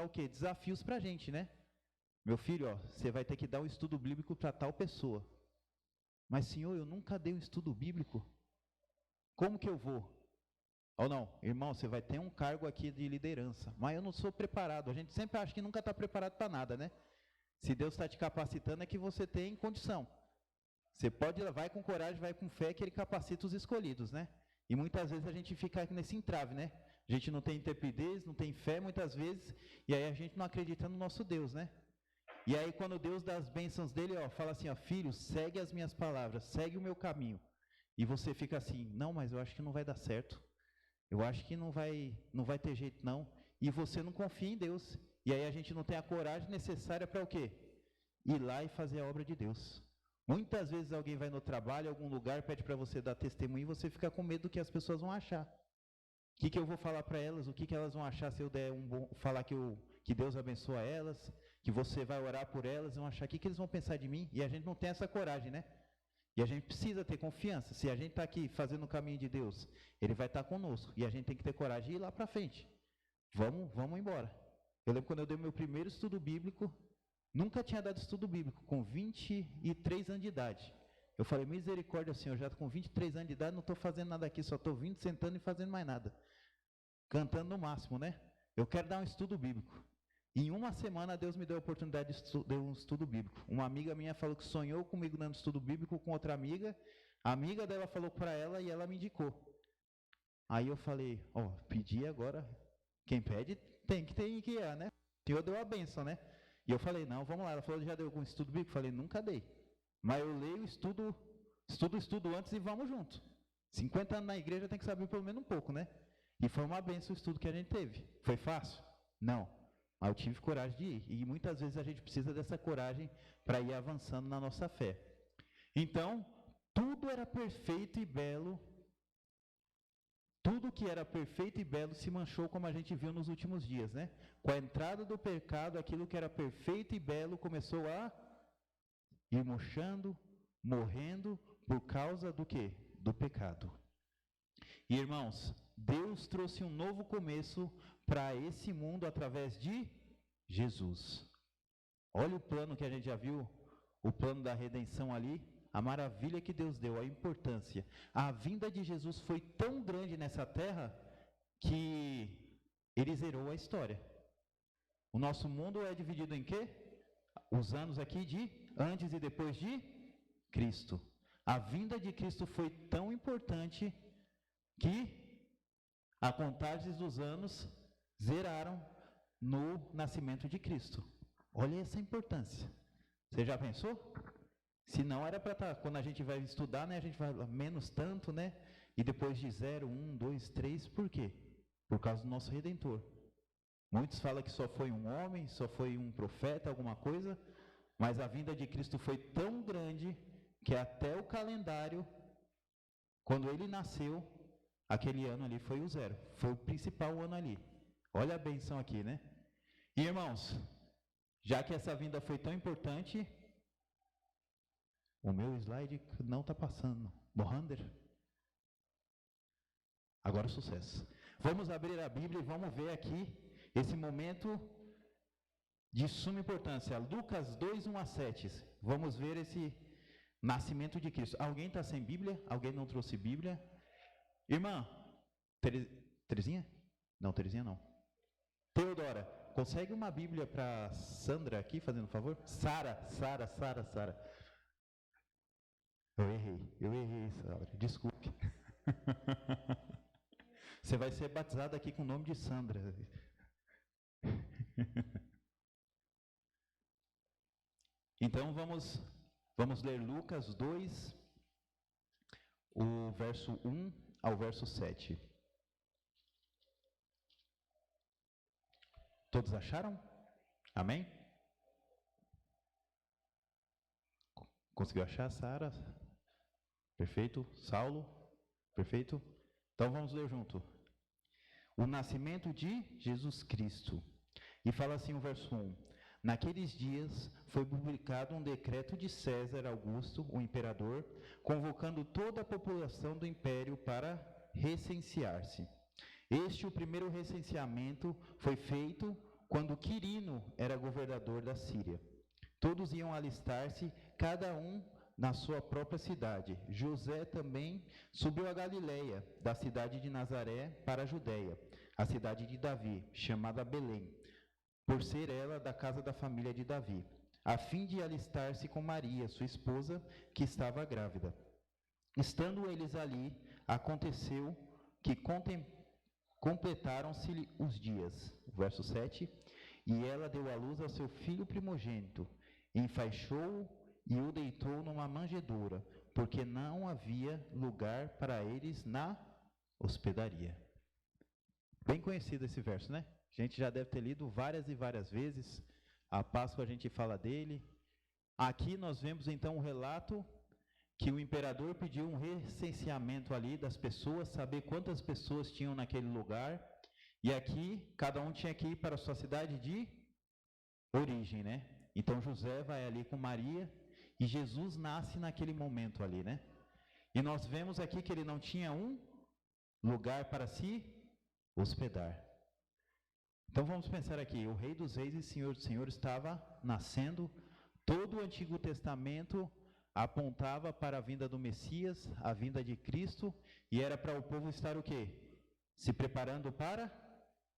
o quê? Desafios para a gente, né? Meu filho, ó, você vai ter que dar um estudo bíblico para tal pessoa. Mas, Senhor, eu nunca dei um estudo bíblico. Como que eu vou? Ou não, irmão, você vai ter um cargo aqui de liderança, mas eu não sou preparado. A gente sempre acha que nunca está preparado para nada, né? Se Deus está te capacitando, é que você tem condição. Você pode, vai com coragem, vai com fé, que Ele capacita os escolhidos, né? E muitas vezes a gente fica nesse entrave, né? A gente não tem intrepidez, não tem fé muitas vezes, e aí a gente não acredita no nosso Deus, né? E aí quando Deus dá as bênçãos dele, ó, fala assim, ó, filho, segue as minhas palavras, segue o meu caminho. E você fica assim, não, mas eu acho que não vai dar certo. Eu acho que não vai ter jeito não. E você não confia em Deus. E aí a gente não tem a coragem necessária para o quê? Ir lá e fazer a obra de Deus. Muitas vezes alguém vai no trabalho, algum lugar, pede para você dar testemunho e você fica com medo do que as pessoas vão achar. O que eu vou falar para elas? O que elas vão achar se eu der falar que Deus abençoa elas, que você vai orar por elas, vão achar o que eles vão pensar de mim? E a gente não tem essa coragem, né? E a gente precisa ter confiança. Se a gente está aqui fazendo o caminho de Deus, Ele vai estar conosco. E a gente tem que ter coragem de ir lá para frente. Vamos embora. Eu lembro quando eu dei meu primeiro estudo bíblico, nunca tinha dado estudo bíblico, com 23 anos de idade. Eu falei, misericórdia, Senhor, já estou com 23 anos de idade, não estou fazendo nada aqui, só estou vindo, sentando e fazendo mais nada. Cantando no máximo, né? Eu quero dar um estudo bíblico. Em uma semana, Deus me deu a oportunidade de um estudo bíblico. Uma amiga minha falou que sonhou comigo dando estudo bíblico com outra amiga. A amiga dela falou para ela e ela me indicou. Aí eu falei, ó, pedi agora. Quem pede tem que ir, né? O Senhor deu a bênção, né? E eu falei, não, vamos lá. Ela falou, já deu algum estudo bíblico? Eu falei, nunca dei. Mas eu leio, estudo antes e vamos junto. 50 anos na igreja tem que saber pelo menos um pouco, né? E foi uma bênção o estudo que a gente teve. Foi fácil? Não. Mas eu tive coragem de ir. E muitas vezes a gente precisa dessa coragem para ir avançando na nossa fé. Então, tudo era perfeito e belo. Tudo que era perfeito e belo se manchou, como a gente viu nos últimos dias, né? Com a entrada do pecado, aquilo que era perfeito e belo começou a ir murchando, morrendo, por causa do quê? Do pecado. E, irmãos, Deus trouxe um novo começo para esse mundo através de Jesus. Olha o plano que a gente já viu, o plano da redenção ali, a maravilha que Deus deu, a importância. A vinda de Jesus foi tão grande nessa terra que Ele zerou a história. O nosso mundo é dividido em quê? Os anos aqui de antes e depois de Cristo. A vinda de Cristo foi tão importante que a contagem dos anos zeraram no nascimento de Cristo. Olha essa importância. Você já pensou? Se não era para estar, quando a gente vai estudar, né, a gente vai menos tanto, né? E depois de 0, 1, 2, 3, por quê? Por causa do nosso Redentor. Muitos falam que só foi um homem, só foi um profeta, alguma coisa, mas a vinda de Cristo foi tão grande que até o calendário, quando ele nasceu, aquele ano ali foi o 0. Foi o principal ano ali. Olha a benção aqui, né? E irmãos, já que essa vinda foi tão importante, o meu slide não está passando. Mohander? Agora o sucesso. Vamos abrir a Bíblia e vamos ver aqui esse momento de suma importância. Lucas 2, 1 a 7. Vamos ver esse nascimento de Cristo. Alguém está sem Bíblia? Alguém não trouxe Bíblia? Irmã, Terezinha? Não, Terezinha não. Teodora, consegue uma Bíblia para Sandra aqui, fazendo um favor? Sara. Eu errei, Sara. Desculpe. Você vai ser batizada aqui com o nome de Sandra. Então vamos ler Lucas 2, o verso 1 ao verso 7. Todos acharam? Amém? Conseguiu achar, Sara? Perfeito. Saulo? Perfeito. Então vamos ler junto. O nascimento de Jesus Cristo. E fala assim o verso 1. Naqueles dias foi publicado um decreto de César Augusto, o imperador, convocando toda a população do império para recensear-se. O primeiro recenseamento foi feito quando Quirino era governador da Síria. Todos iam alistar-se, cada um na sua própria cidade. José também subiu a Galiléia, da cidade de Nazaré para a Judéia, a cidade de Davi, chamada Belém, por ser ela da casa da família de Davi, a fim de alistar-se com Maria, sua esposa, que estava grávida. Estando eles ali, aconteceu que completaram-se os dias. Verso 7. E ela deu à luz ao seu filho primogênito, enfaixou-o e o deitou numa manjedoura, porque não havia lugar para eles na hospedaria. Bem conhecido esse verso, né? A gente já deve ter lido várias e várias vezes. A Páscoa a gente fala dele. Aqui nós vemos então um relato que o imperador pediu um recenseamento ali das pessoas, saber quantas pessoas tinham naquele lugar. E aqui, cada um tinha que ir para a sua cidade de origem, né? Então José vai ali com Maria e Jesus nasce naquele momento ali, né? E nós vemos aqui que ele não tinha um lugar para se hospedar. Então vamos pensar aqui, o Rei dos Reis e Senhor dos Senhores estava nascendo, todo o Antigo Testamento apontava para a vinda do Messias, a vinda de Cristo, e era para o povo estar o quê? Se preparando para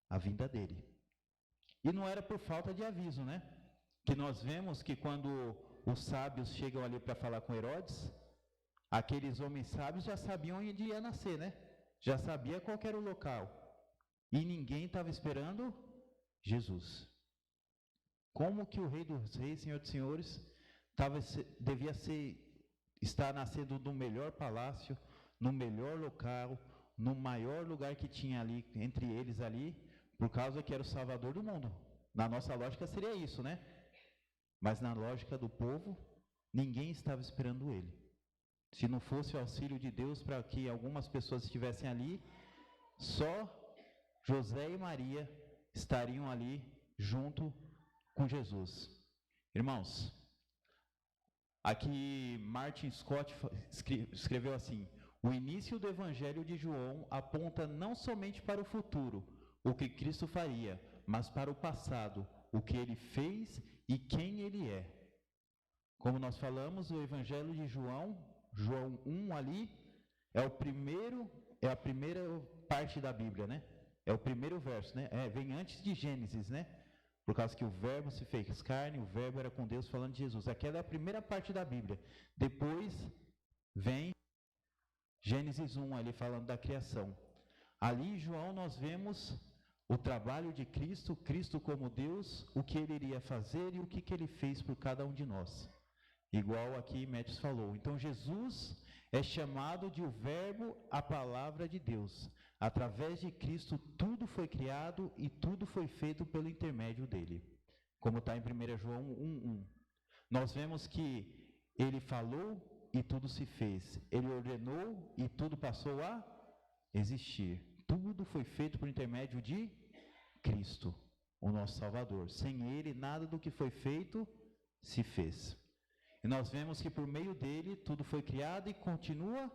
a vinda dele. E não era por falta de aviso, né? Que nós vemos que quando os sábios chegam ali para falar com Herodes, aqueles homens sábios já sabiam onde ia nascer, né? Já sabia qual era o local. E ninguém estava esperando Jesus. Como que o Rei dos Reis, Senhor dos Senhores, devia estar nascendo no melhor palácio, no melhor local, no maior lugar que tinha ali, entre eles ali, por causa que era o Salvador do mundo. Na nossa lógica seria isso, né? Mas na lógica do povo, ninguém estava esperando ele. Se não fosse o auxílio de Deus para que algumas pessoas estivessem ali, só José e Maria estariam ali junto com Jesus. Irmãos, aqui Martin Scott escreveu assim: o início do Evangelho de João aponta não somente para o futuro, o que Cristo faria, mas para o passado, o que ele fez e quem ele é. Como nós falamos, o Evangelho de João 1 ali, é a primeira parte da Bíblia, né? É o primeiro verso, né? Vem antes de Gênesis, né? Por causa que o verbo se fez carne, o verbo era com Deus falando de Jesus. Aquela é a primeira parte da Bíblia. Depois vem Gênesis 1 ali falando da criação. Ali em João nós vemos o trabalho de Cristo, Cristo como Deus, o que ele iria fazer e o que ele fez por cada um de nós. Igual aqui Métis falou. Então Jesus é chamado de o verbo, a palavra de Deus. Através de Cristo tudo foi criado e tudo foi feito pelo intermédio dele. Como está em 1 João 1:1. Nós vemos que ele falou e tudo se fez. Ele ordenou e tudo passou a existir. Tudo foi feito por intermédio de Cristo, o nosso Salvador. Sem ele, nada do que foi feito se fez. E nós vemos que por meio dele tudo foi criado e continua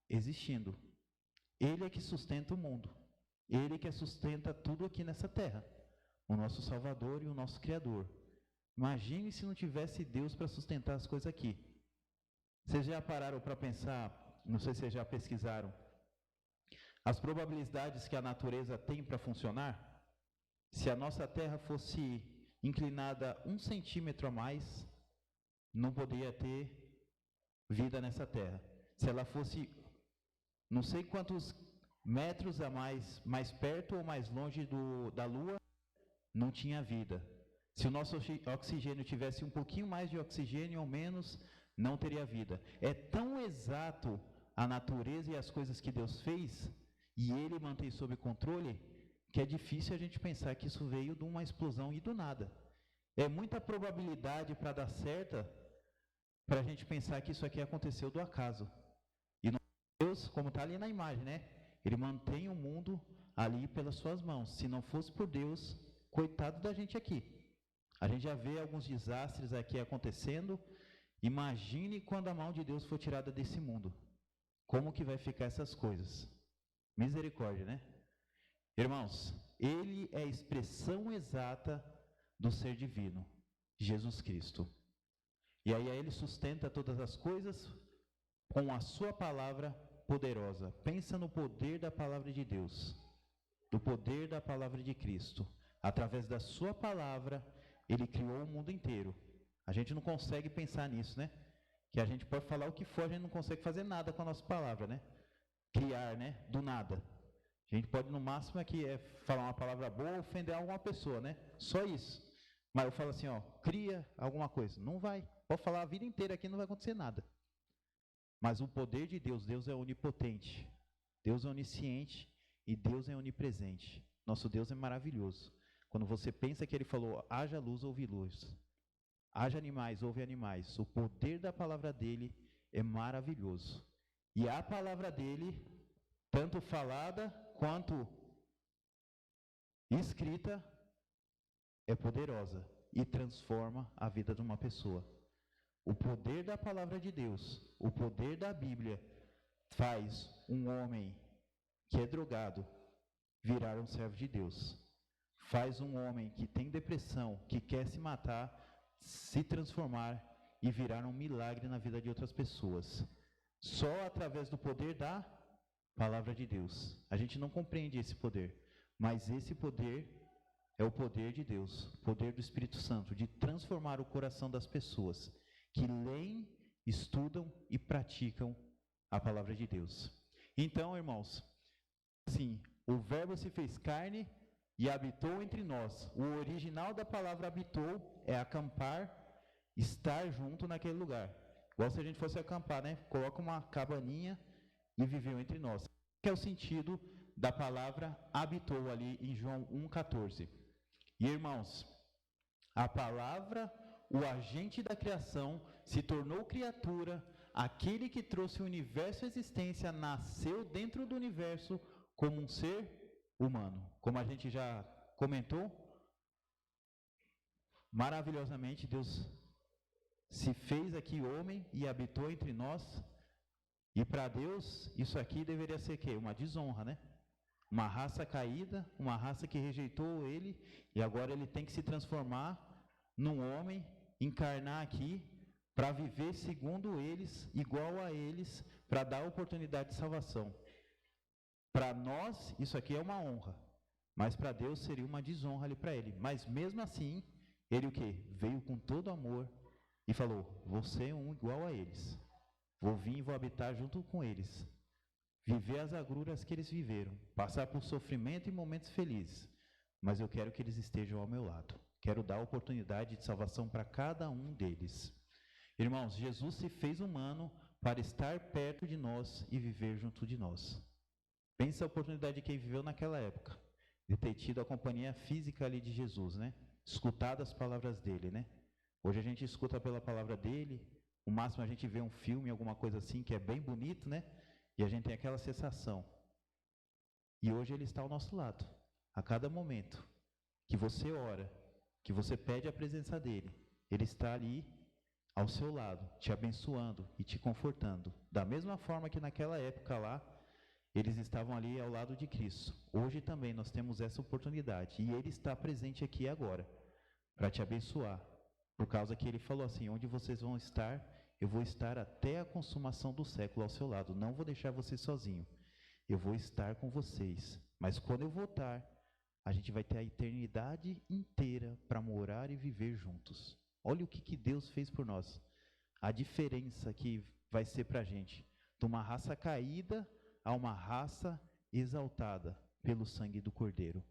existindo. Ele é que sustenta o mundo. Ele é que sustenta tudo aqui nessa terra. O nosso Salvador e o nosso Criador. Imagine se não tivesse Deus para sustentar as coisas aqui. Vocês já pararam para pensar, não sei se vocês já pesquisaram, as probabilidades que a natureza tem para funcionar? Se a nossa terra fosse inclinada 1 centímetro a mais, não poderia ter vida nessa terra. Se ela fosse não sei quantos metros a mais perto ou mais longe da Lua, não tinha vida. Se o nosso oxigênio tivesse um pouquinho mais de oxigênio ou menos, não teria vida. É tão exato a natureza e as coisas que Deus fez, e Ele mantém sob controle, que é difícil a gente pensar que isso veio de uma explosão e do nada. É muita probabilidade para dar certa, para a gente pensar que isso aqui aconteceu do acaso. E Deus, como está ali na imagem, né? Ele mantém o mundo ali pelas suas mãos. Se não fosse por Deus, coitado da gente aqui. A gente já vê alguns desastres aqui acontecendo. Imagine quando a mão de Deus for tirada desse mundo. Como que vai ficar essas coisas? Misericórdia, né? Irmãos, Ele é a expressão exata do ser divino, Jesus Cristo. E aí ele sustenta todas as coisas com a sua palavra poderosa. Pensa no poder da palavra de Deus, do poder da palavra de Cristo. Através da sua palavra, ele criou o mundo inteiro. A gente não consegue pensar nisso, né? Que a gente pode falar o que for, a gente não consegue fazer nada com a nossa palavra, né? Criar, né? Do nada. A gente pode, no máximo, aqui falar uma palavra boa, ofender alguma pessoa, né? Só isso. Mas eu falo assim, ó, cria alguma coisa. Não vai. Pode falar a vida inteira aqui, não vai acontecer nada. Mas o poder de Deus, Deus é onipotente, Deus é onisciente e Deus é onipresente. Nosso Deus é maravilhoso. Quando você pensa que Ele falou, haja luz, houve luz. Haja animais, houve animais. O poder da palavra dEle é maravilhoso. E a palavra dEle, tanto falada quanto escrita, é poderosa e transforma a vida de uma pessoa. O poder da palavra de Deus, o poder da Bíblia, faz um homem que é drogado virar um servo de Deus. Faz um homem que tem depressão, que quer se matar, se transformar e virar um milagre na vida de outras pessoas. Só através do poder da palavra de Deus. A gente não compreende esse poder, mas esse poder é o poder de Deus, o poder do Espírito Santo, de transformar o coração das pessoas que leem, estudam e praticam a palavra de Deus. Então, irmãos, sim, o Verbo se fez carne e habitou entre nós. O original da palavra habitou é acampar, estar junto naquele lugar. Igual se a gente fosse acampar, né? Coloca uma cabaninha e viveu entre nós. Que é o sentido da palavra habitou ali em João 1,14. E irmãos, a palavra, o agente da criação, se tornou criatura, aquele que trouxe o universo à existência, nasceu dentro do universo como um ser humano. Como a gente já comentou, maravilhosamente Deus se fez aqui homem e habitou entre nós. E para Deus, isso aqui deveria ser o quê? Uma desonra, né? Uma raça caída, uma raça que rejeitou ele, e agora ele tem que se transformar num homem, encarnar aqui, para viver segundo eles, igual a eles, para dar oportunidade de salvação. Para nós, isso aqui é uma honra, mas para Deus seria uma desonra ali para ele. Mas mesmo assim, ele o quê? Veio com todo amor e falou, vou ser um igual a eles. Vou vir e vou habitar junto com eles. Viver as agruras que eles viveram. Passar por sofrimento e momentos felizes. Mas eu quero que eles estejam ao meu lado. Quero dar oportunidade de salvação para cada um deles. Irmãos, Jesus se fez humano para estar perto de nós e viver junto de nós. Pensa a oportunidade de quem viveu naquela época. De ter tido a companhia física ali de Jesus, né? Escutado as palavras dele, né? Hoje a gente escuta pela palavra dele. O máximo a gente vê um filme, alguma coisa assim, que é bem bonito, né? E a gente tem aquela sensação. E hoje ele está ao nosso lado. A cada momento que você ora, que você pede a presença dele, ele está ali ao seu lado, te abençoando e te confortando. Da mesma forma que naquela época lá, eles estavam ali ao lado de Cristo. Hoje também nós temos essa oportunidade. E ele está presente aqui agora, para te abençoar. Por causa que ele falou assim, onde vocês vão estar, eu vou estar até a consumação do século ao seu lado. Não vou deixar você sozinho. Eu vou estar com vocês. Mas quando eu voltar, a gente vai ter a eternidade inteira para morar e viver juntos. Olha o que Deus fez por nós. A diferença que vai ser para a gente. De uma raça caída a uma raça exaltada pelo sangue do Cordeiro.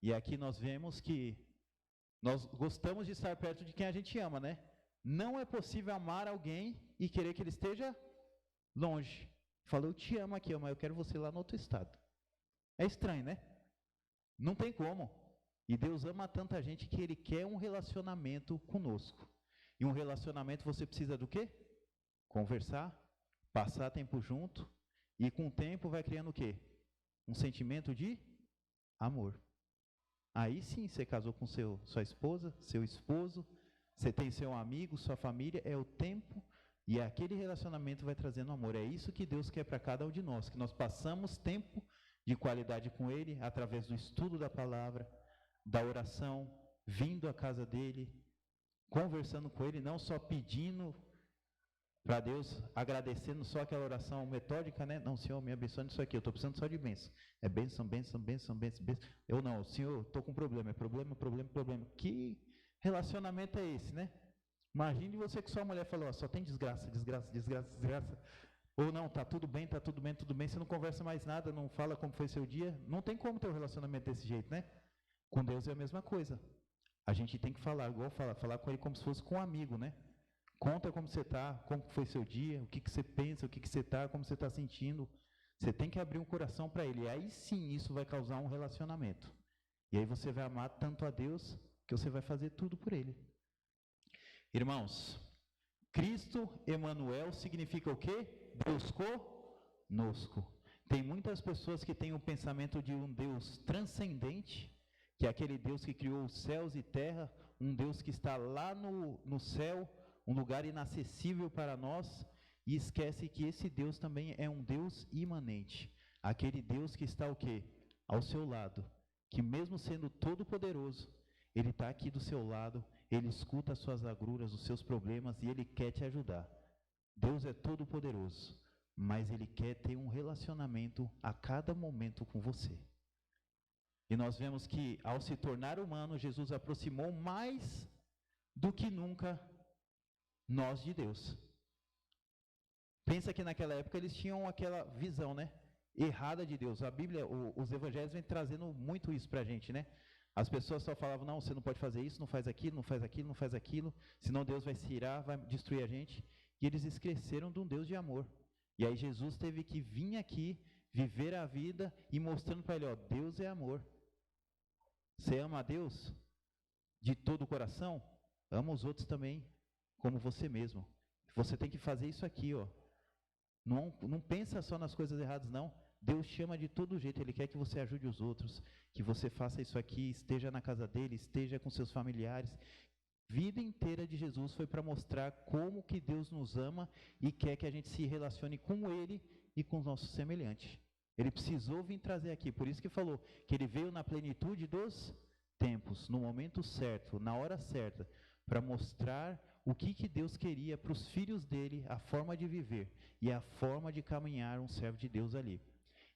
E aqui nós vemos que nós gostamos de estar perto de quem a gente ama, né? Não é possível amar alguém e querer que ele esteja longe. Falou, eu te amo aqui, mas eu quero você lá no outro estado. É estranho, né? Não tem como. E Deus ama tanta gente que Ele quer um relacionamento conosco. E um relacionamento você precisa do quê? Conversar, passar tempo junto. E com o tempo vai criando o quê? Um sentimento de amor. Aí sim você casou com sua esposa, seu esposo, você tem seu amigo, sua família, é o tempo e aquele relacionamento vai trazendo amor. É isso que Deus quer para cada um de nós, que nós passamos tempo de qualidade com Ele, através do estudo da palavra, da oração, vindo à casa dele, conversando com ele, não só pedindo para Deus, agradecendo só aquela oração metódica, né? Não, Senhor, me abençoe nisso aqui, eu estou precisando só de bênção. É bênção, bênção, bênção, bênção, bênção. Eu não, Senhor, estou com problema, é problema, problema, problema. Que relacionamento é esse, né? Imagine você que sua mulher falou, ó, só tem desgraça, desgraça, desgraça, desgraça. Ou não, tá tudo bem, tá tudo bem, tudo bem, você não conversa mais nada, não fala como foi seu dia. Não tem como ter um relacionamento desse jeito, né? Com Deus é a mesma coisa. A gente tem que falar, igual falar com ele como se fosse com um amigo, né? Conta como você está, como foi seu dia, o que você pensa, o que você está, como você está sentindo. Você tem que abrir um coração para ele. E aí sim isso vai causar um relacionamento. E aí você vai amar tanto a Deus que você vai fazer tudo por ele. Irmãos, Cristo Emanuel significa o quê? Deus conosco. Tem muitas pessoas que têm o pensamento de um Deus transcendente, que é aquele Deus que criou os céus e terra, um Deus que está lá no céu, um lugar inacessível para nós, e esquece que esse Deus também é um Deus imanente. Aquele Deus que está o quê? Ao seu lado, que mesmo sendo todo poderoso, Ele está aqui do seu lado, Ele escuta as suas agruras, os seus problemas, e Ele quer te ajudar. Deus é todo poderoso, mas Ele quer ter um relacionamento a cada momento com você. E nós vemos que ao se tornar humano, Jesus aproximou mais do que nunca nós de Deus. Pensa que naquela época eles tinham aquela visão, né, errada de Deus. A Bíblia, os evangelhos vêm trazendo muito isso para a gente, né? As pessoas só falavam, não, você não pode fazer isso, não faz aquilo, não faz aquilo, não faz aquilo, senão Deus vai se irar, vai destruir a gente. E eles esqueceram de um Deus de amor. E aí Jesus teve que vir aqui, viver a vida e mostrando para ele, ó, Deus é amor. Você ama a Deus de todo o coração? Ama os outros também, como você mesmo. Você tem que fazer isso aqui, ó. Não pensa só nas coisas erradas, não. Deus chama de todo jeito, Ele quer que você ajude os outros, que você faça isso aqui, esteja na casa dele, esteja com seus familiares. A vida inteira de Jesus foi para mostrar como que Deus nos ama e quer que a gente se relacione com Ele e com os nossos semelhantes. Ele precisou vir trazer aqui, por isso que falou que Ele veio na plenitude dos tempos, no momento certo, na hora certa, para mostrar o que Deus queria para os filhos dele, a forma de viver e a forma de caminhar um servo de Deus ali.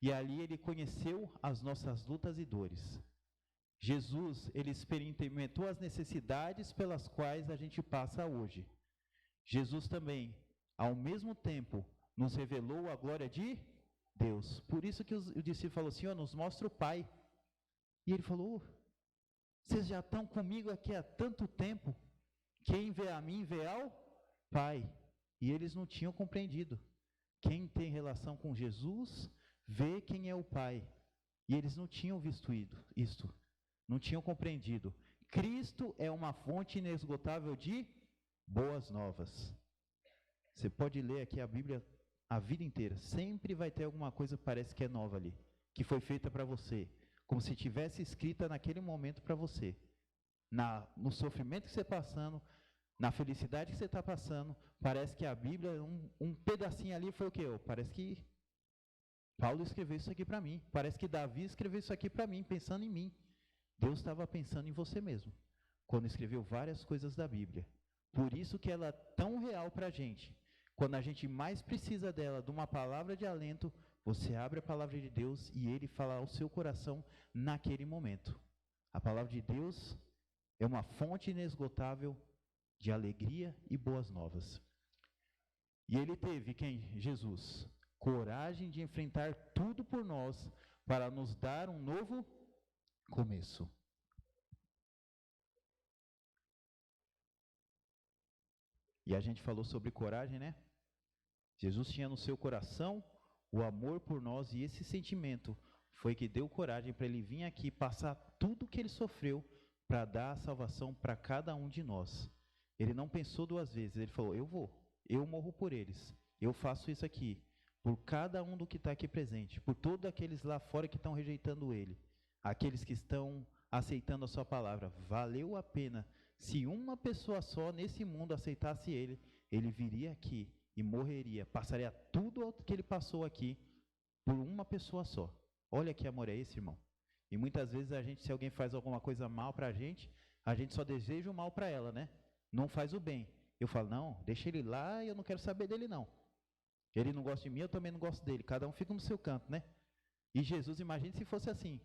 E ali ele conheceu as nossas lutas e dores. Jesus, ele experimentou as necessidades pelas quais a gente passa hoje. Jesus também, ao mesmo tempo, nos revelou a glória de Deus. Por isso que o discípulo falou assim, ó, nos mostra o Pai. E ele falou, vocês já estão comigo aqui há tanto tempo, quem vê a mim vê ao Pai. E eles não tinham compreendido. Quem tem relação com Jesus, vê quem é o Pai. E eles não tinham visto isto. Não tinham compreendido. Cristo é uma fonte inesgotável de boas novas. Você pode ler aqui a Bíblia a vida inteira. Sempre vai ter alguma coisa que parece que é nova ali. Que foi feita para você. Como se tivesse escrita naquele momento para você. No sofrimento que você está passando, na felicidade que você está passando, parece que a Bíblia, um pedacinho ali foi o quê? Parece que Paulo escreveu isso aqui para mim. Parece que Davi escreveu isso aqui para mim, pensando em mim. Deus estava pensando em você mesmo, quando escreveu várias coisas da Bíblia. Por isso que ela é tão real para a gente. Quando a gente mais precisa dela, de uma palavra de alento, você abre a palavra de Deus e Ele fala ao seu coração naquele momento. A palavra de Deus é uma fonte inesgotável de alegria e boas novas. E Ele teve, quem? Jesus, coragem de enfrentar tudo por nós, para nos dar um novo começo. E a gente falou sobre coragem, né? Jesus tinha no seu coração o amor por nós, e esse sentimento foi que deu coragem para ele vir aqui passar tudo que ele sofreu para dar a salvação para cada um de nós. Ele não pensou duas vezes, ele falou, eu morro por eles, eu faço isso aqui, por cada um do que está aqui presente, por todos aqueles lá fora que estão rejeitando ele, aqueles que estão aceitando a sua palavra. Valeu a pena. Se uma pessoa só nesse mundo aceitasse ele, ele viria aqui e morreria, passaria tudo o que ele passou aqui por uma pessoa só. Olha que amor é esse, irmão. E muitas vezes a gente, se alguém faz alguma coisa mal para a gente a gente só deseja o mal para ela, né? Não faz o bem. Eu falo, não, deixa ele lá, eu não quero saber dele não. Ele não gosta de mim, eu também não gosto dele. Cada um fica no seu canto, né? E Jesus, imagine se fosse assim.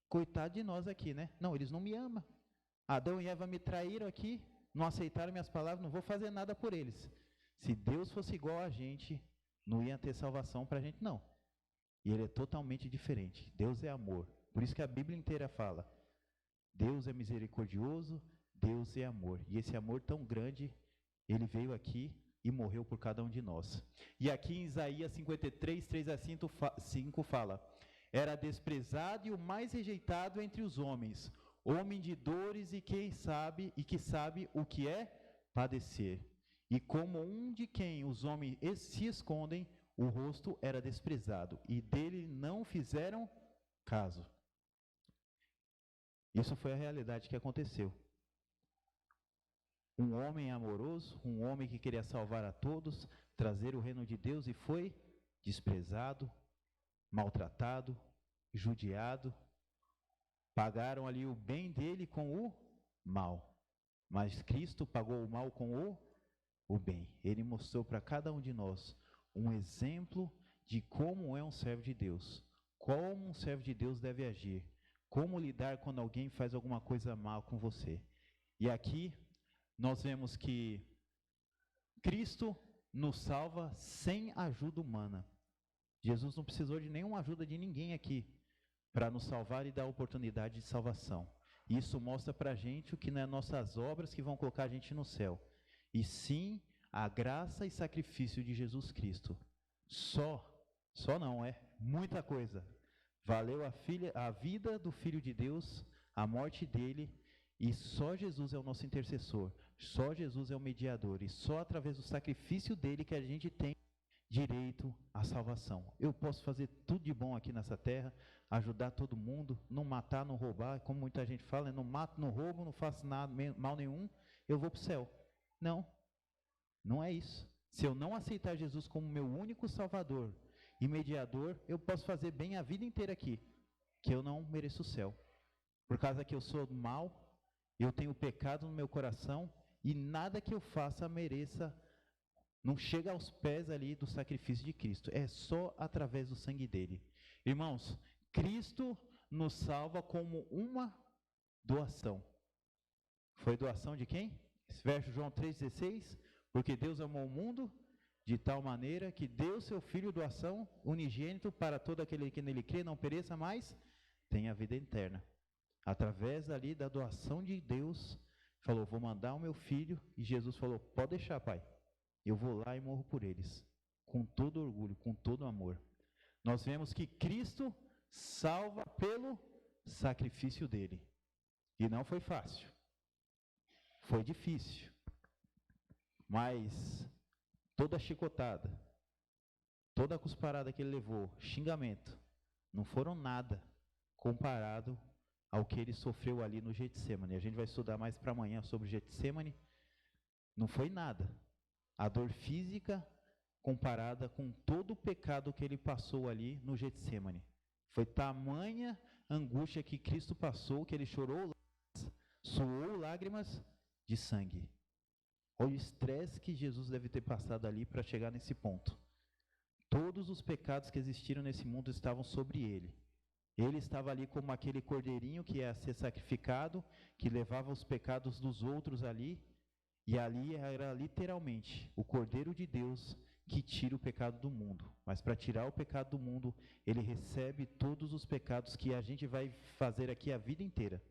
Coitado de nós aqui, né? Não, eles não me amam. Adão e Eva me traíram aqui, não aceitaram minhas palavras, não vou fazer nada por eles. Se Deus fosse igual a gente, não ia ter salvação para a gente, não. E ele é totalmente diferente. Deus é amor. Por isso que a Bíblia inteira fala, Deus é misericordioso, Deus é amor. E esse amor tão grande, ele veio aqui e morreu por cada um de nós. E aqui em Isaías 53, 3 a 5 fala, era desprezado e o mais rejeitado entre os homens, homem de dores e que sabe o que é padecer. E como um de quem os homens se escondem, o rosto era desprezado, e dele não fizeram caso. Isso foi a realidade que aconteceu. Um homem amoroso, um homem que queria salvar a todos, trazer o reino de Deus, e foi desprezado, maltratado, judiado. Pagaram ali o bem dele com o mal. Mas Cristo pagou o mal com o bem. Ele mostrou para cada um de nós um exemplo de como é um servo de Deus. Como um servo de Deus deve agir. Como lidar quando alguém faz alguma coisa mal com você. E aqui nós vemos que Cristo nos salva sem ajuda humana. Jesus não precisou de nenhuma ajuda de ninguém aqui para nos salvar e dar a oportunidade de salvação. Isso mostra para a gente o que não é nossas obras que vão colocar a gente no céu, e sim a graça e sacrifício de Jesus Cristo. Só não é muita coisa. Valeu a vida do Filho de Deus, a morte dele, e só Jesus é o nosso intercessor, só Jesus é o mediador, e só através do sacrifício dele que a gente tem direito à salvação. Eu posso fazer tudo de bom aqui nessa terra, ajudar todo mundo, não matar, não roubar, como muita gente fala, não mato, não roubo, não faço nada, mal nenhum, eu vou para o céu. Não, não é isso. Se eu não aceitar Jesus como meu único salvador e mediador, eu posso fazer bem a vida inteira aqui, que eu não mereço o céu. Por causa que eu sou mal, eu tenho pecado no meu coração, e nada que eu faça mereça, não chega aos pés ali do sacrifício de Cristo. É só através do sangue dele. Irmãos, Cristo nos salva como uma doação. Foi doação de quem? Esse verso João 3,16. Porque Deus amou o mundo de tal maneira que deu seu Filho doação unigênito para todo aquele que nele crê, não pereça mais, tenha vida eterna. Através ali da doação de Deus, falou, vou mandar o meu Filho, e Jesus falou, pode deixar, Pai. Eu vou lá e morro por eles, com todo orgulho, com todo amor. Nós vemos que Cristo salva pelo sacrifício dele. E não foi fácil. Foi difícil. Mas toda a chicotada, toda a cusparada que ele levou, xingamento, não foram nada comparado ao que ele sofreu ali no Getsemane. A gente vai estudar mais para amanhã sobre o Getsemane. Não foi nada. A dor física comparada com todo o pecado que ele passou ali no Getsemane. Foi tamanha angústia que Cristo passou, que ele chorou, suou lágrimas de sangue. Olha o estresse que Jesus deve ter passado ali para chegar nesse ponto. Todos os pecados que existiram nesse mundo estavam sobre ele. Ele estava ali como aquele cordeirinho que ia ser sacrificado, que levava os pecados dos outros ali, e ali era literalmente o Cordeiro de Deus que tira o pecado do mundo. Mas para tirar o pecado do mundo, ele recebe todos os pecados que a gente vai fazer aqui a vida inteira.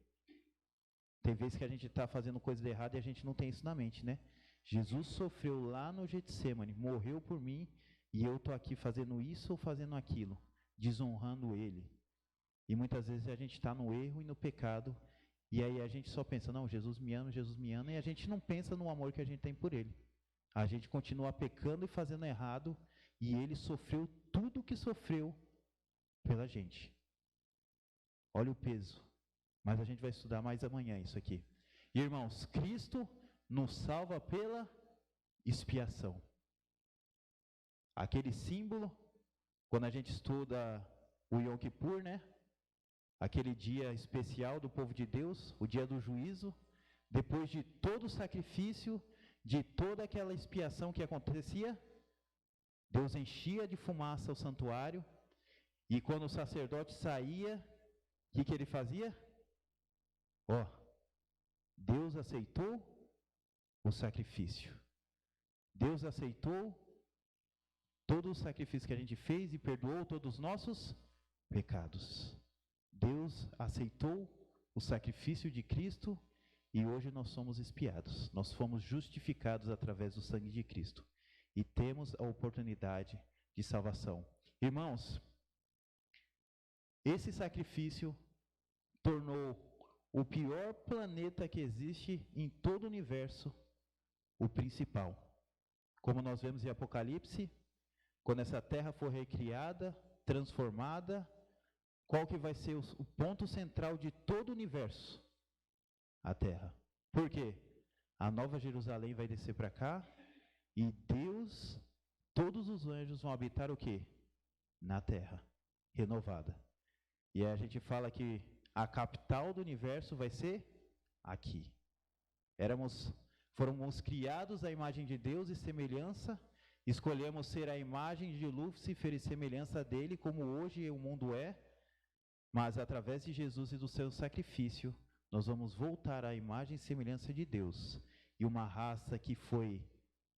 Tem vezes que a gente está fazendo coisa errada e a gente não tem isso na mente, né? Jesus sofreu lá no Getsemane, morreu por mim, e eu estou aqui fazendo isso ou fazendo aquilo, desonrando ele. E muitas vezes a gente está no erro e no pecado, e aí a gente só pensa, não, Jesus me ama, e a gente não pensa no amor que a gente tem por ele. A gente continua pecando e fazendo errado, e ele sofreu tudo o que sofreu pela gente. Olha o peso. Mas a gente vai estudar mais amanhã isso aqui. E, irmãos, Cristo nos salva pela expiação. Aquele símbolo, quando a gente estuda o Yom Kippur, né? Aquele dia especial do povo de Deus, o dia do juízo, Depois de todo o sacrifício, de toda aquela expiação que acontecia, Deus enchia de fumaça o santuário, e quando o sacerdote saía, o que ele fazia? Deus aceitou o sacrifício. Deus aceitou todo o sacrifício que a gente fez e perdoou todos os nossos pecados. Deus aceitou o sacrifício de Cristo e hoje nós somos expiados. Nós fomos justificados através do sangue de Cristo e temos a oportunidade de salvação. Irmãos, esse sacrifício tornou o pior planeta que existe em todo o universo o principal. Como nós vemos em Apocalipse, quando essa terra for recriada, transformada, qual que vai ser o ponto central de todo o universo? A terra. Por quê? A Nova Jerusalém vai descer para cá e Deus, todos os anjos vão habitar o quê? Na terra, renovada. E aí a gente fala que a capital do universo vai ser aqui. Fomos criados à imagem de Deus e semelhança, escolhemos ser a imagem de Lúcifer e semelhança dele, como hoje o mundo é, mas através de Jesus e do seu sacrifício, nós vamos voltar à imagem e semelhança de Deus. E uma raça que foi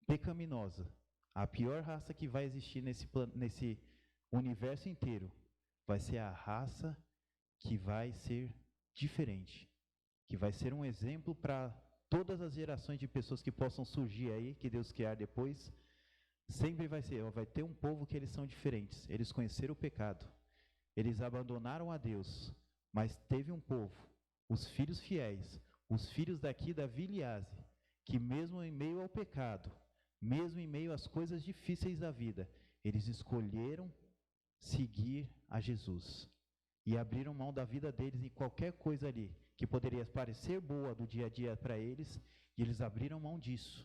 pecaminosa, a pior raça que vai existir nesse universo inteiro, vai ser a raça que vai ser diferente, que vai ser um exemplo para todas as gerações de pessoas que possam surgir aí, que Deus criar depois. Sempre vai ter um povo que eles são diferentes. Eles conheceram o pecado, eles abandonaram a Deus, mas teve um povo, os filhos fiéis, os filhos daqui da Viliase, que mesmo em meio ao pecado, mesmo em meio às coisas difíceis da vida, eles escolheram seguir a Jesus e abriram mão da vida deles em qualquer coisa ali que poderia parecer boa do dia a dia para eles, e eles abriram mão disso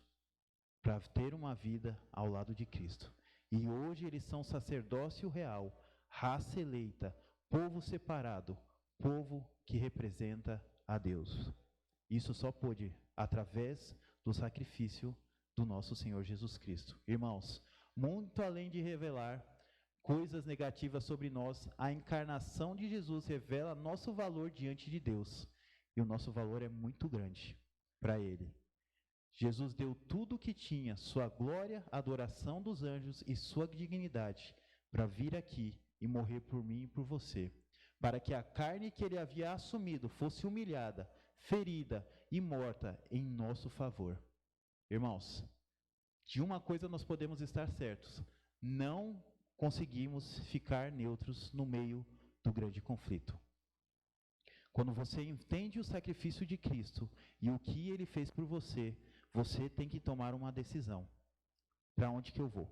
para ter uma vida ao lado de Cristo. E hoje eles são sacerdócio real, raça eleita, povo separado, povo que representa a Deus. Isso só pôde através do sacrifício do nosso Senhor Jesus Cristo. Irmãos, muito além de revelar coisas negativas sobre nós, a encarnação de Jesus revela nosso valor diante de Deus. E o nosso valor é muito grande para Ele. Jesus deu tudo o que tinha, sua glória, adoração dos anjos e sua dignidade, para vir aqui e morrer por mim e por você, para que a carne que Ele havia assumido fosse humilhada, ferida e morta em nosso favor. Irmãos, de uma coisa nós podemos estar certos: não conseguimos ficar neutros no meio do grande conflito. Quando você entende o sacrifício de Cristo e o que Ele fez por você, você tem que tomar uma decisão. Para onde que eu vou?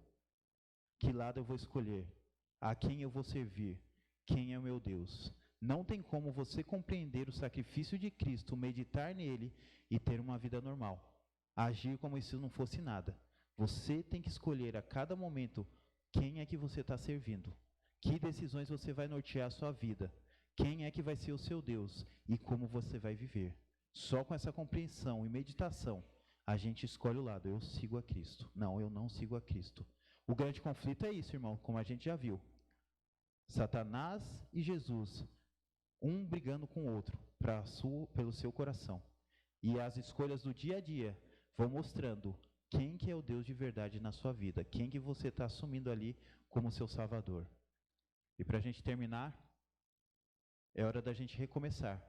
Que lado eu vou escolher? A quem eu vou servir? Quem é o meu Deus? Não tem como você compreender o sacrifício de Cristo, meditar nele e ter uma vida normal. Agir como se não fosse nada. Você tem que escolher a cada momento quem é que você está servindo. Que decisões você vai nortear a sua vida. Quem é que vai ser o seu Deus e como você vai viver. Só com essa compreensão e meditação, a gente escolhe o lado. Eu sigo a Cristo. Não, eu não sigo a Cristo. O grande conflito é isso, irmão, como a gente já viu. Satanás e Jesus, um brigando com o outro pelo seu coração. E as escolhas do dia a dia vão mostrando quem que é o Deus de verdade na sua vida. Quem que você está assumindo ali como seu Salvador. E para a gente terminar, é hora da gente recomeçar.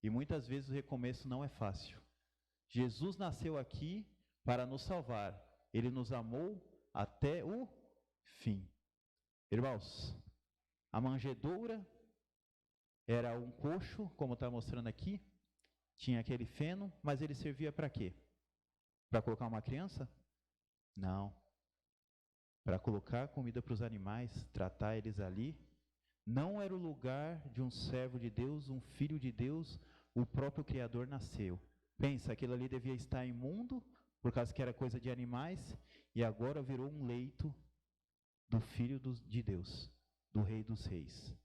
E muitas vezes o recomeço não é fácil. Jesus nasceu aqui para nos salvar. Ele nos amou até o fim. Irmãos, a manjedoura era um coxo, como está mostrando aqui. Tinha aquele feno, mas ele servia para quê? Para colocar uma criança? Não. Para colocar comida para os animais, tratar eles ali. Não era o lugar de um servo de Deus, um filho de Deus, o próprio Criador nasceu. Pensa, aquilo ali devia estar imundo, por causa que era coisa de animais, e agora virou um leito do Filho de Deus, do Rei dos Reis.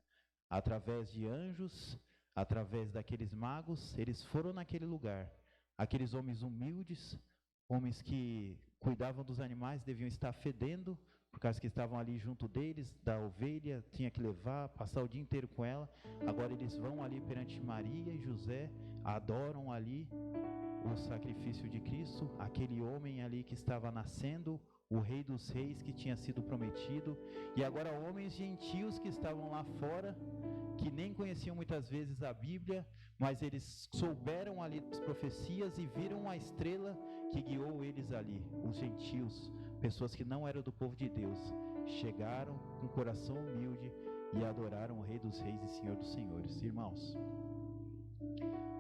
Através de anjos, através daqueles magos, eles foram naquele lugar Aqueles homens humildes, homens que cuidavam dos animais, deviam estar fedendo, por causa que estavam ali junto deles, da ovelha, tinha que levar, passar o dia inteiro com ela. Agora eles vão ali perante Maria e José, adoram ali o sacrifício de Cristo, aquele homem ali que estava nascendo, o Rei dos Reis que tinha sido prometido, e agora homens gentios que estavam lá fora, que nem conheciam muitas vezes a Bíblia, mas eles souberam ali das profecias e viram a estrela que guiou eles ali. Os gentios, pessoas que não eram do povo de Deus, chegaram com coração humilde e adoraram o Rei dos Reis e Senhor dos Senhores. Irmãos,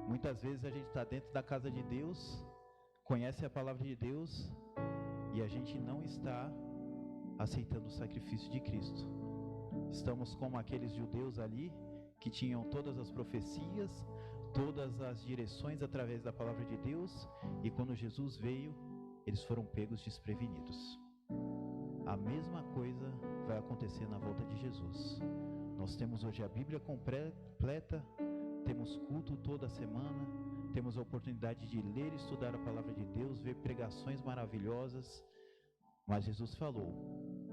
muitas vezes a gente está dentro da casa de Deus, conhece a palavra de Deus, e a gente não está aceitando o sacrifício de Cristo. Estamos como aqueles judeus ali, que tinham todas as profecias, todas as direções através da palavra de Deus, e quando Jesus veio, eles foram pegos desprevenidos. A mesma coisa vai acontecer na volta de Jesus. Nós temos hoje a Bíblia completa, temos culto toda semana, temos a oportunidade de ler e estudar a palavra de Deus, ver pregações maravilhosas, mas Jesus falou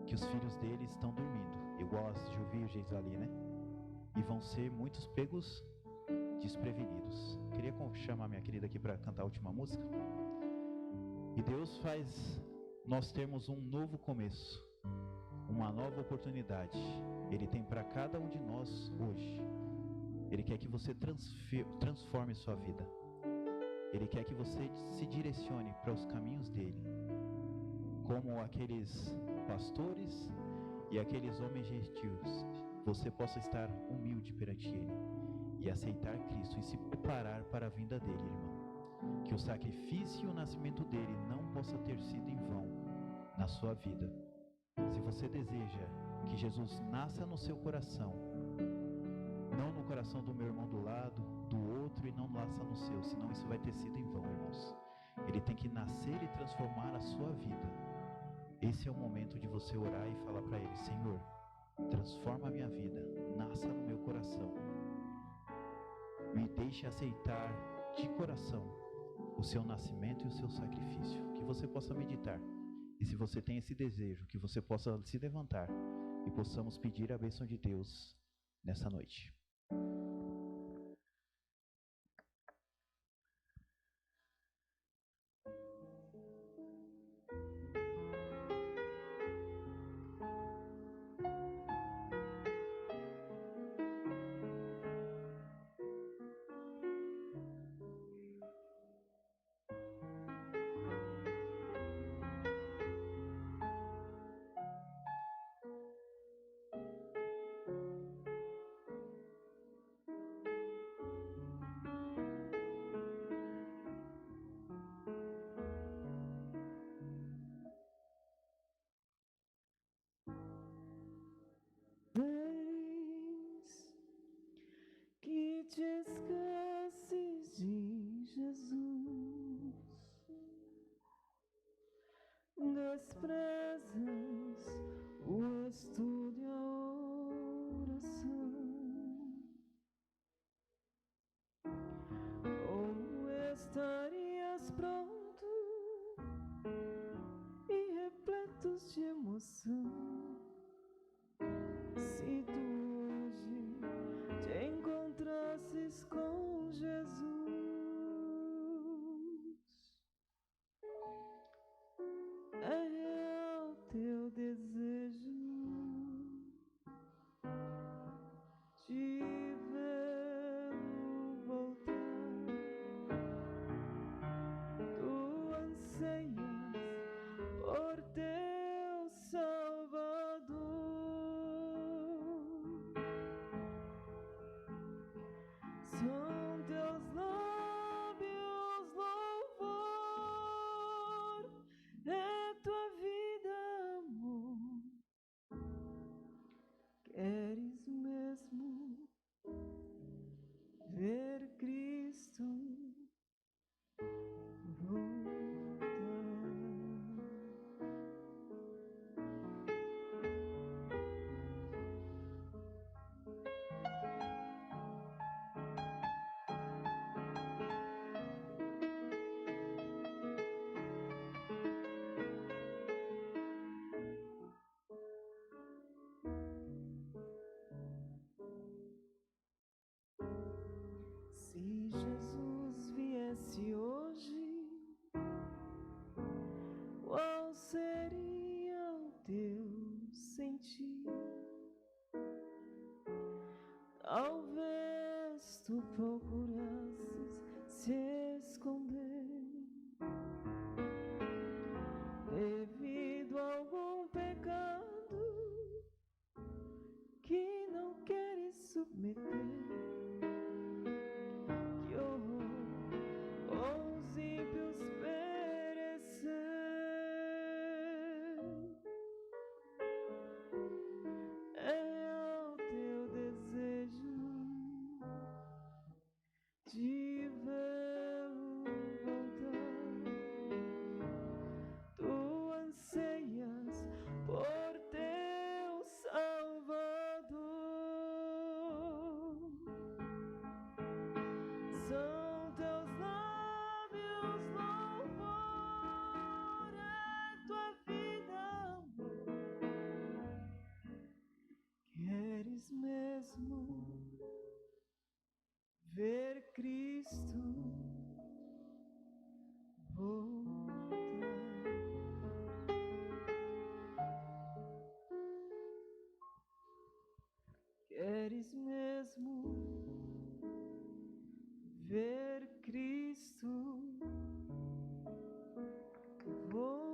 que os filhos dele estão dormindo, igual as de virgens ali, né? E vão ser muitos pegos desprevenidos. Queria chamar minha querida aqui para cantar a última música. E Deus faz nós termos um novo começo, uma nova oportunidade. Ele tem para cada um de nós hoje. Ele quer que você transforme sua vida. Ele quer que você se direcione para os caminhos dele, como aqueles pastores e aqueles homens gentios. Você possa estar humilde perante ele e aceitar Cristo e se preparar para a vinda dele, irmão. Que o sacrifício e o nascimento dele não possa ter sido em vão na sua vida. Se você deseja que Jesus nasça no seu coração, não no coração do meu irmão do lado, do outro, e não nasça no seu, senão isso vai ter sido em vão, irmãos. Ele tem que nascer e transformar a sua vida. Esse é o momento de você orar e falar para ele: Senhor, transforma a minha vida, nasça no meu coração, me deixe aceitar de coração o seu nascimento e o seu sacrifício. Que você possa meditar, e se você tem esse desejo, que você possa se levantar e possamos pedir a bênção de Deus nessa noite. Que descanses de Jesus, desprezas o estudo e a oração, ou estarias pronto e repletos de emoção, se tu hoje te encontrasses com Jesus. É real teu desejo de vê-lo voltar. Tu anseias por teu Salvador. procurasses se esconder devido a algum pecado que não queres submeter. Que horror, os ímpios perecer. É o teu desejo de vê-lo voltar. Tu anseias por teu Salvador. São teus lábios louvor, é tua vida, amor. Queres mesmo ver Cristo voltar? Queres mesmo ver Cristo voltar?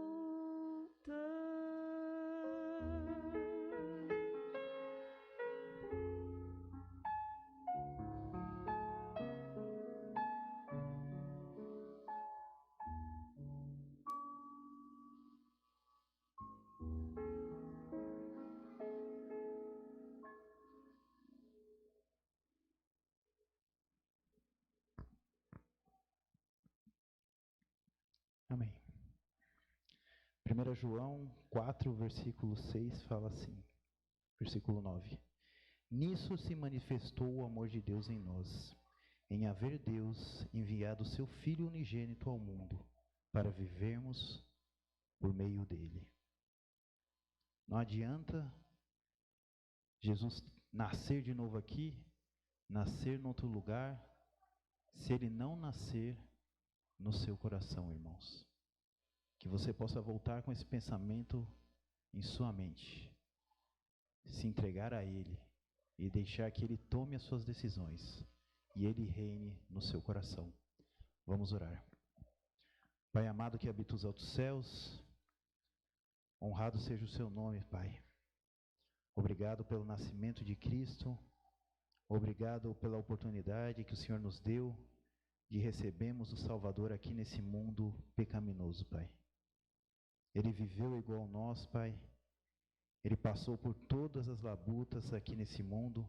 Amém. 1 João 4, versículo 6 fala assim, versículo 9. Nisso se manifestou o amor de Deus em nós, em haver Deus enviado seu Filho unigênito ao mundo, para vivermos por meio dele. Não adianta Jesus nascer de novo aqui, nascer em outro lugar, se ele não nascer no seu coração, irmãos. Que você possa voltar com esse pensamento em sua mente, se entregar a ele e deixar que ele tome as suas decisões e ele reine no seu coração. Vamos orar. Pai amado que habita os altos céus, honrado seja o seu nome, Pai. Obrigado pelo nascimento de Cristo, obrigado pela oportunidade que o Senhor nos deu de recebermos o Salvador aqui nesse mundo pecaminoso, Pai. Ele viveu igual a nós, Pai. Ele passou por todas as labutas aqui nesse mundo,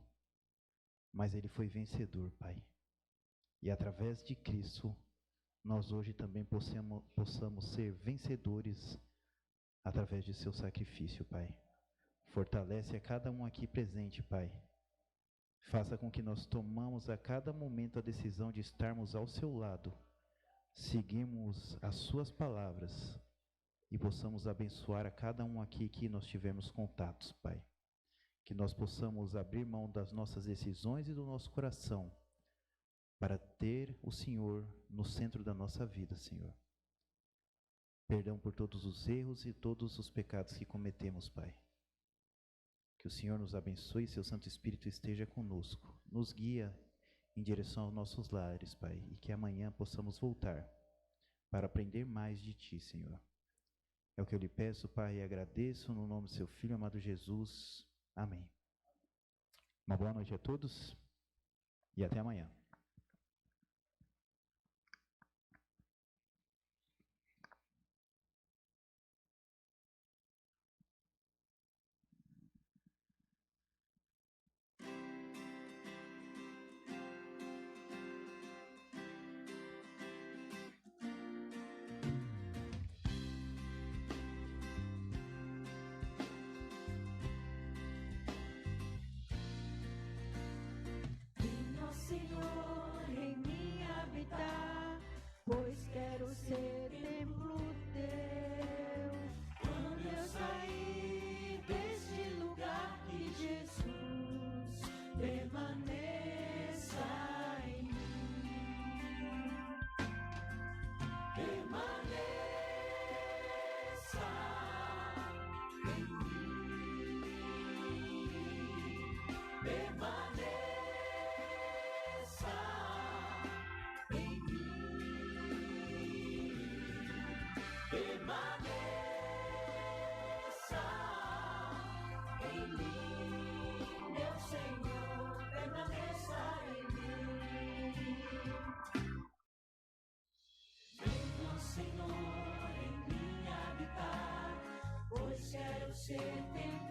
mas ele foi vencedor, Pai. E através de Cristo, nós hoje também possamos ser vencedores através de seu sacrifício, Pai. Fortalece a cada um aqui presente, Pai. Faça com que nós tomamos a cada momento a decisão de estarmos ao seu lado, seguirmos as suas palavras e possamos abençoar a cada um aqui que nós tivermos contatos, Pai. Que nós possamos abrir mão das nossas decisões e do nosso coração para ter o Senhor no centro da nossa vida, Senhor. Perdão por todos os erros e todos os pecados que cometemos, Pai. Que o Senhor nos abençoe e seu Santo Espírito esteja conosco. Nos guia em direção aos nossos lares, Pai. E que amanhã possamos voltar para aprender mais de Ti, Senhor. É o que eu lhe peço, Pai, e agradeço no nome do seu Filho amado Jesus. Amém. Uma boa noite a todos e até amanhã. Senhor. Permaneça em mim, meu Senhor, permaneça em mim. Venha, Senhor, em mim habitar, pois quero ser tentado.